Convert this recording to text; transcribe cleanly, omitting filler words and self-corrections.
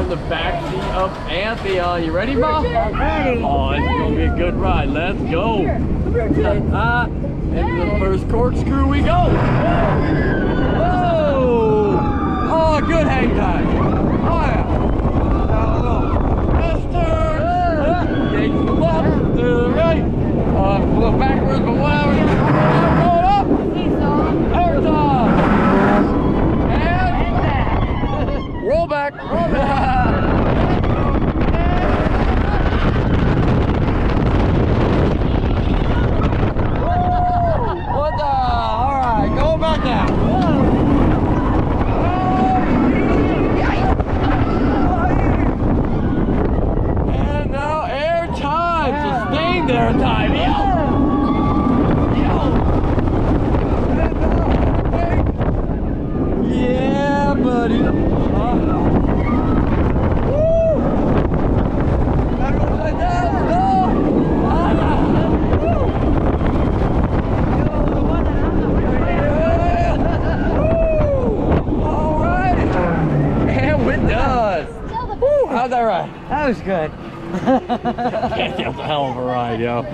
in the backseat of Pantheon. You ready, Bob? Ready. Oh, it's gonna be a good ride. Let's go. Into the first corkscrew we go. Whoa! Oh, good hang time. Oh yeah. Let's turn. Take the left, to the right. A little backwards, but whatever. Going up. Air top. And roll back. Roll back. What the? All right, go back down. And now air time. Sustained air time. Yeah, buddy. Back upside down. How's that ride? That was good. That's a hell of a ride, yo.